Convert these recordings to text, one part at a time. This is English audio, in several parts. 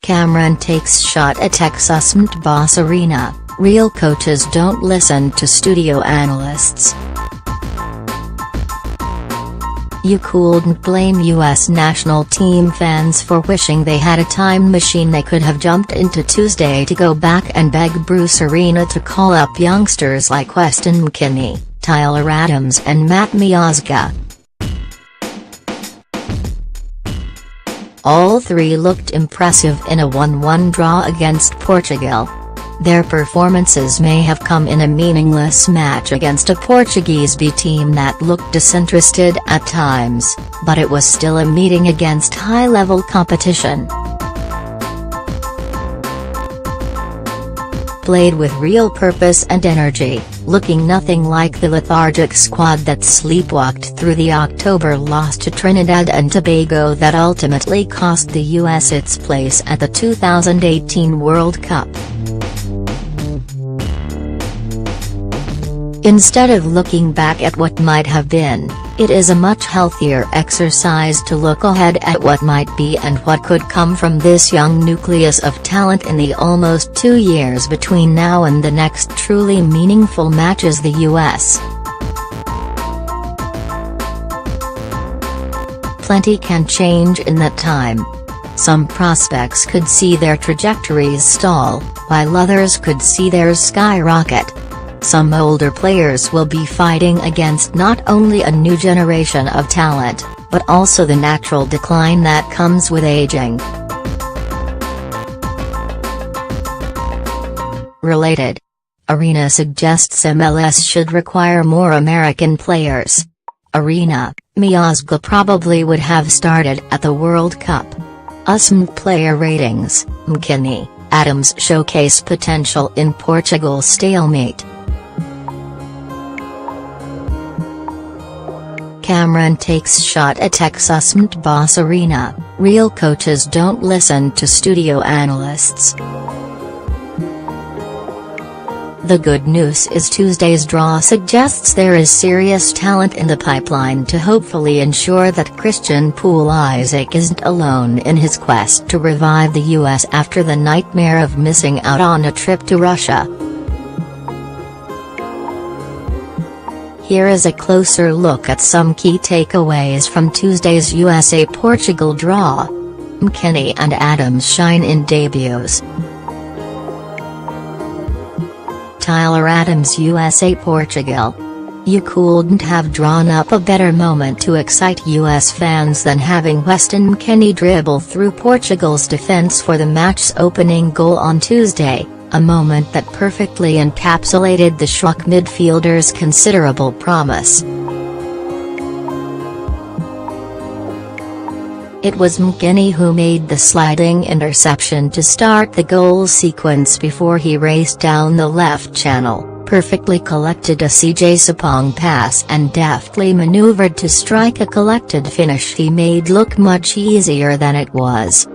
Cameron takes shot at Ex-Usmnt boss Arena, real coaches don't listen to studio analysts. You couldn't blame US national team fans for wishing they had a time machine they could have jumped into Tuesday to go back and beg Bruce Arena to call up youngsters like Weston McKennie, Tyler Adams and Matt Miazga. All three looked impressive in a 1-1 draw against Portugal. Their performances may have come in a meaningless match against a Portuguese B team that looked disinterested at times, but it was still a meeting against high-level competition. Played with real purpose and energy, looking nothing like the lethargic squad that sleepwalked through the October loss to Trinidad and Tobago that ultimately cost the US its place at the 2018 World Cup. Instead of looking back at what might have been, it is a much healthier exercise to look ahead at what might be and what could come from this young nucleus of talent in the almost 2 years between now and the next truly meaningful matches the US. Plenty can change in that time. Some prospects could see their trajectories stall, while others could see theirs skyrocket. Some older players will be fighting against not only a new generation of talent, but also the natural decline that comes with aging. Related. Arena suggests MLS should require more American players. Arena, Miazga probably would have started at the World Cup. Usmnt player ratings, McKennie, Adams showcase potential in Portugal's stalemate. Cameron takes shot at Ex-Usmnt boss Arena, real coaches don't listen to studio analysts. The good news is Tuesday's draw suggests there is serious talent in the pipeline to hopefully ensure that Christian Pulisic isn't alone in his quest to revive the US after the nightmare of missing out on a trip to Russia. Here is a closer look at some key takeaways from Tuesday's USA-Portugal draw. McKennie and Adams shine in debuts. Tyler Adams USA-Portugal. You couldn't have drawn up a better moment to excite US fans than having Weston McKennie dribble through Portugal's defense for the match's opening goal on Tuesday. A moment that perfectly encapsulated the Stoke midfielder's considerable promise. It was McKennie who made the sliding interception to start the goal sequence before he raced down the left channel, perfectly collected a CJ Sapong pass and deftly maneuvered to strike a collected finish he made look much easier than it was.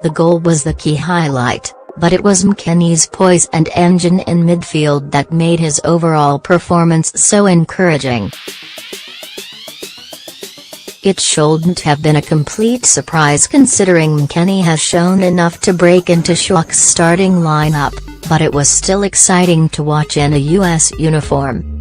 The goal was the key highlight, but it was McKennie's poise and engine in midfield that made his overall performance so encouraging. It shouldn't have been a complete surprise considering McKennie has shown enough to break into Stoke's starting lineup, but it was still exciting to watch in a US uniform.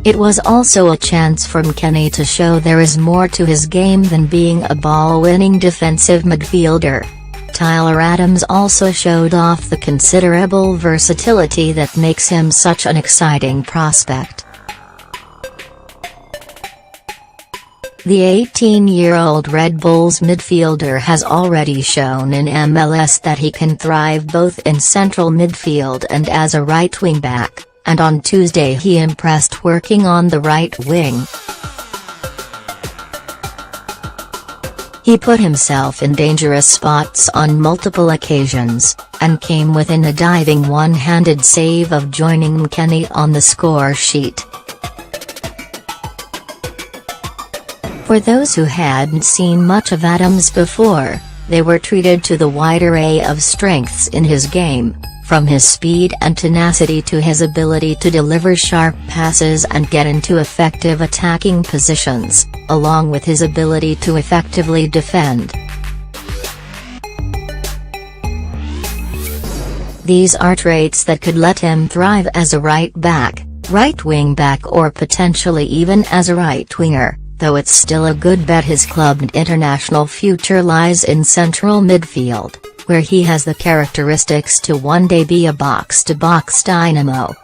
It was also a chance for McKennie to show there is more to his game than being a ball-winning defensive midfielder. Tyler Adams also showed off the considerable versatility that makes him such an exciting prospect. The 18-year-old Red Bulls midfielder has already shown in MLS that he can thrive both in central midfield and as a right wing-back. And on Tuesday he impressed working on the right wing. He put himself in dangerous spots on multiple occasions, and came within a diving one-handed save of joining McKennie on the score sheet. For those who hadn't seen much of Adams before, they were treated to the wide array of strengths in his game. From his speed and tenacity to his ability to deliver sharp passes and get into effective attacking positions, along with his ability to effectively defend. These are traits that could let him thrive as a right back, right wing back, or potentially even as a right winger, though it's still a good bet his club international future lies in central midfield, where he has the characteristics to one day be a box-to-box dynamo.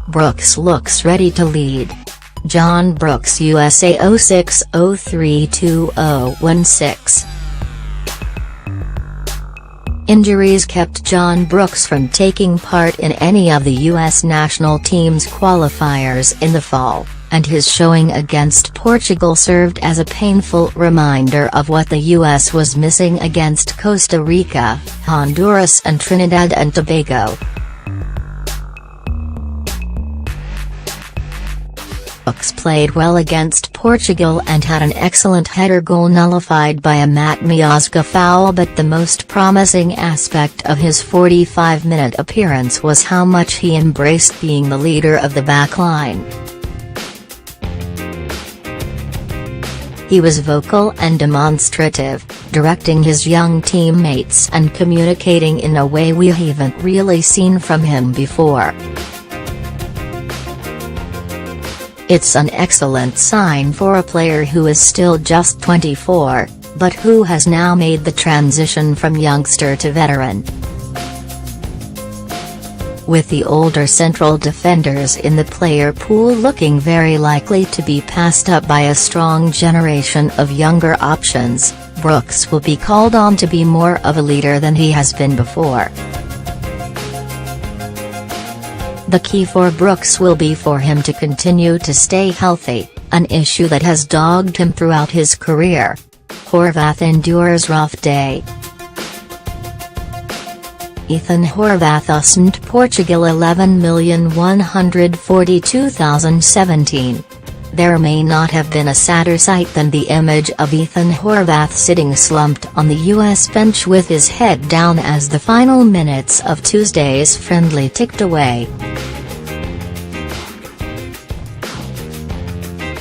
Brooks looks ready to lead. John Brooks, USA 06032016. Injuries kept John Brooks from taking part in any of the U.S. national team's qualifiers in the fall, and his showing against Portugal served as a painful reminder of what the U.S. was missing against Costa Rica, Honduras and Trinidad and Tobago. Brooks played well against Portugal and had an excellent header goal nullified by a Matt Miazga foul, but the most promising aspect of his 45-minute appearance was how much he embraced being the leader of the backline. He was vocal and demonstrative, directing his young teammates and communicating in a way we haven't really seen from him before. It's an excellent sign for a player who is still just 24, but who has now made the transition from youngster to veteran. With the older central defenders in the player pool looking very likely to be passed up by a strong generation of younger options, Brooks will be called on to be more of a leader than he has been before. The key for Brooks will be for him to continue to stay healthy, an issue that has dogged him throughout his career. Horvath endures rough day. Ethan Horvath, Ex-Usmnt, Portugal, 11,142,017. There may not have been a sadder sight than the image of Ethan Horvath sitting slumped on the US bench with his head down as the final minutes of Tuesday's friendly ticked away.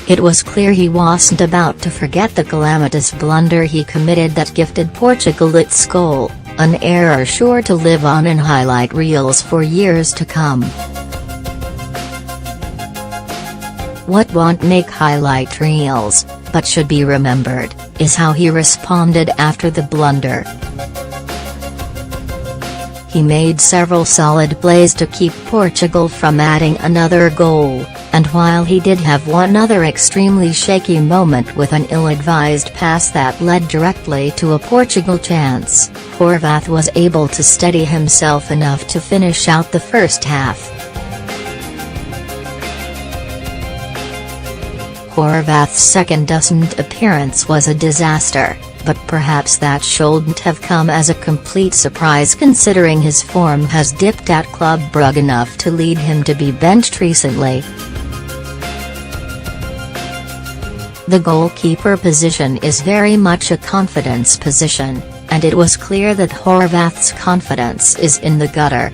It was clear he wasn't about to forget the calamitous blunder he committed that gifted Portugal its goal, an error sure to live on in highlight reels for years to come. What won't make highlight reels, but should be remembered, is how he responded after the blunder. He made several solid plays to keep Portugal from adding another goal, and while he did have one other extremely shaky moment with an ill-advised pass that led directly to a Portugal chance, Horvath was able to steady himself enough to finish out the first half. Horvath's second Ex-Usmnt appearance was a disaster, but perhaps that shouldn't have come as a complete surprise considering his form has dipped at Club Brugge enough to lead him to be benched recently. The goalkeeper position is very much a confidence position, and it was clear that Horvath's confidence is in the gutter.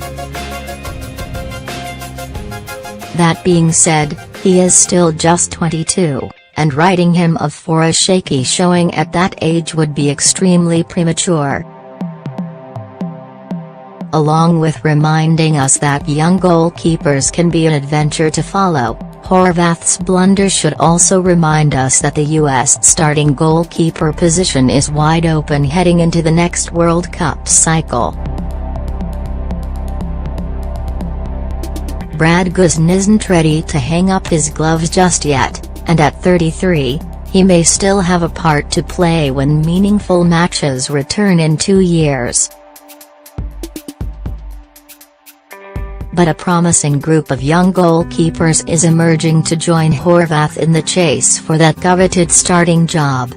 That being said, he is still just 22, and writing him off for a shaky showing at that age would be extremely premature. Along with reminding us that young goalkeepers can be an adventure to follow, Horvath's blunder should also remind us that the US starting goalkeeper position is wide open heading into the next World Cup cycle. Brad Guzan isn't ready to hang up his gloves just yet, and at 33, he may still have a part to play when meaningful matches return in 2 years. But a promising group of young goalkeepers is emerging to join Horvath in the chase for that coveted starting job.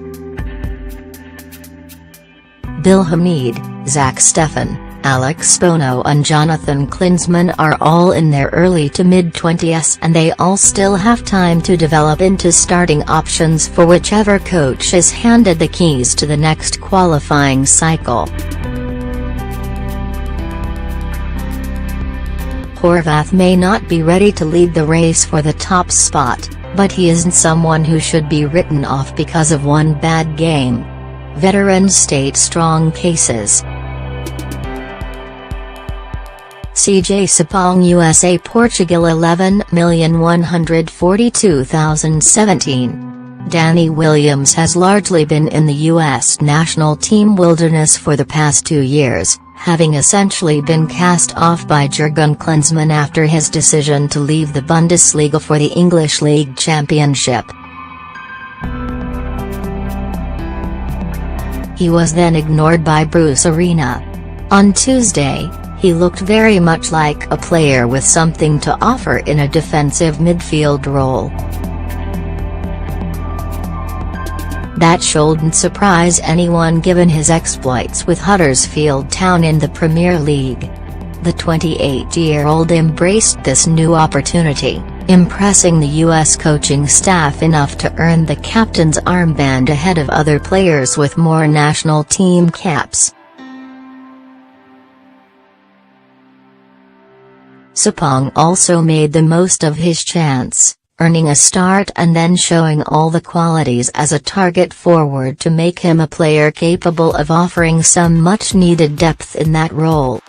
Bill Hamid, Zach Steffen, Alex Bono and Jonathan Klinsmann are all in their early to mid-20s, and they all still have time to develop into starting options for whichever coach is handed the keys to the next qualifying cycle. Horvath may not be ready to lead the race for the top spot, but he isn't someone who should be written off because of one bad game. Veterans state strong cases. CJ Sapong USA Portugal 11,142,017. Danny Williams has largely been in the U.S. national team wilderness for the past 2 years, having essentially been cast off by Jurgen Klinsmann after his decision to leave the Bundesliga for the English League Championship. He was then ignored by Bruce Arena. On Tuesday, he looked very much like a player with something to offer in a defensive midfield role. That shouldn't surprise anyone given his exploits with Huddersfield Town in the Premier League. The 28-year-old embraced this new opportunity, impressing the U.S. coaching staff enough to earn the captain's armband ahead of other players with more national team caps. Sapong also made the most of his chance, earning a start and then showing all the qualities as a target forward to make him a player capable of offering some much-needed depth in that role.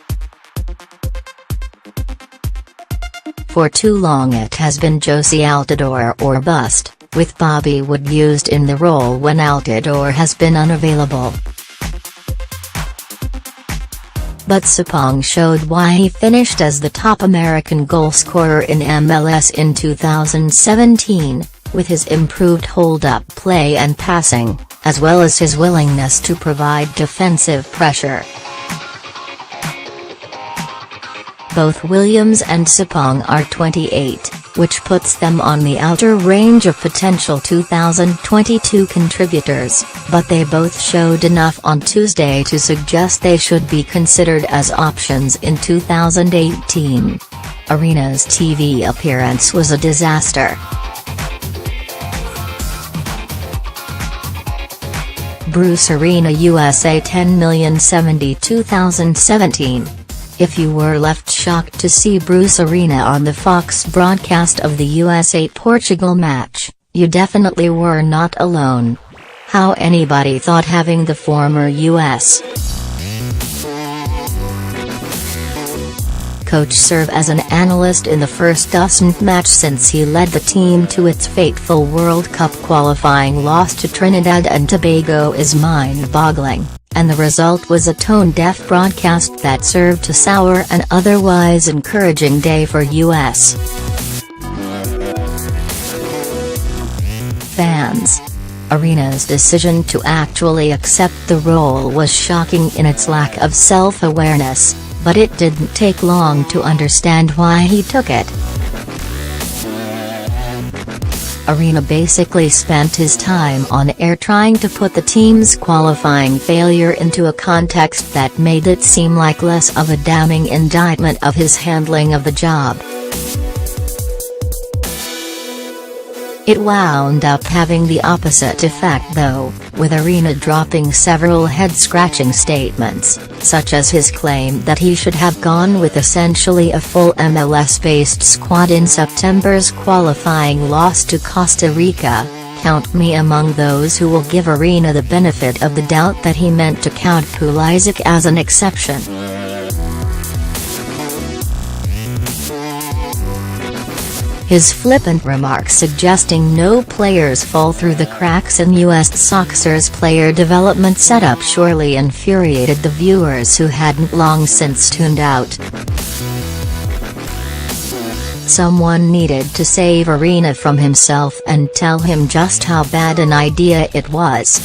For too long it has been Josie Altidore or bust, with Bobby Wood used in the role when Altidore has been unavailable. But Sapong showed why he finished as the top American goalscorer in MLS in 2017, with his improved hold-up play and passing, as well as his willingness to provide defensive pressure. Both Williams and Sapong are 28, which puts them on the outer range of potential 2022 contributors, but they both showed enough on Tuesday to suggest they should be considered as options in 2018. Arena's TV appearance was a disaster. Bruce Arena USA 10,072,017. If you were left shocked to see Bruce Arena on the Fox broadcast of the USA-Portugal match, you definitely were not alone. How anybody thought having the former U.S. coach serve as an analyst in the first Usmnt match since he led the team to its fateful World Cup qualifying loss to Trinidad and Tobago is mind-boggling. And the result was a tone-deaf broadcast that served to sour an otherwise encouraging day for U.S. fans. Arena's decision to actually accept the role was shocking in its lack of self-awareness, but it didn't take long to understand why he took it. Arena basically spent his time on air trying to put the team's qualifying failure into a context that made it seem like less of a damning indictment of his handling of the job. It wound up having the opposite effect though, with Arena dropping several head-scratching statements, such as his claim that he should have gone with essentially a full MLS-based squad in September's qualifying loss to Costa Rica. Count me among those who will give Arena the benefit of the doubt that he meant to count Pulisic as an exception. His flippant remarks suggesting no players fall through the cracks in U.S. Soccer's player development setup surely infuriated the viewers who hadn't long since tuned out. Someone needed to save Arena from himself and tell him just how bad an idea it was.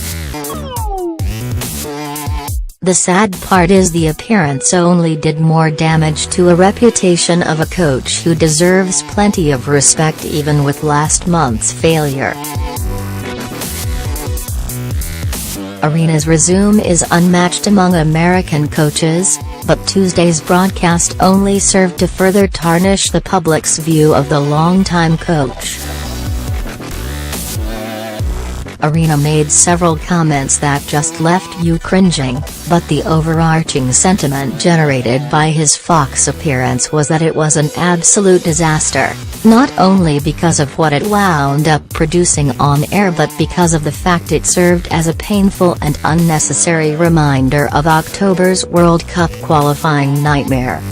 The sad part is the appearance only did more damage to a reputation of a coach who deserves plenty of respect even with last month's failure. Arena's resume is unmatched among American coaches, but Tuesday's broadcast only served to further tarnish the public's view of the longtime coach. Arena made several comments that just left you cringing, but the overarching sentiment generated by his Fox appearance was that it was an absolute disaster, not only because of what it wound up producing on air but because of the fact it served as a painful and unnecessary reminder of October's World Cup qualifying nightmare.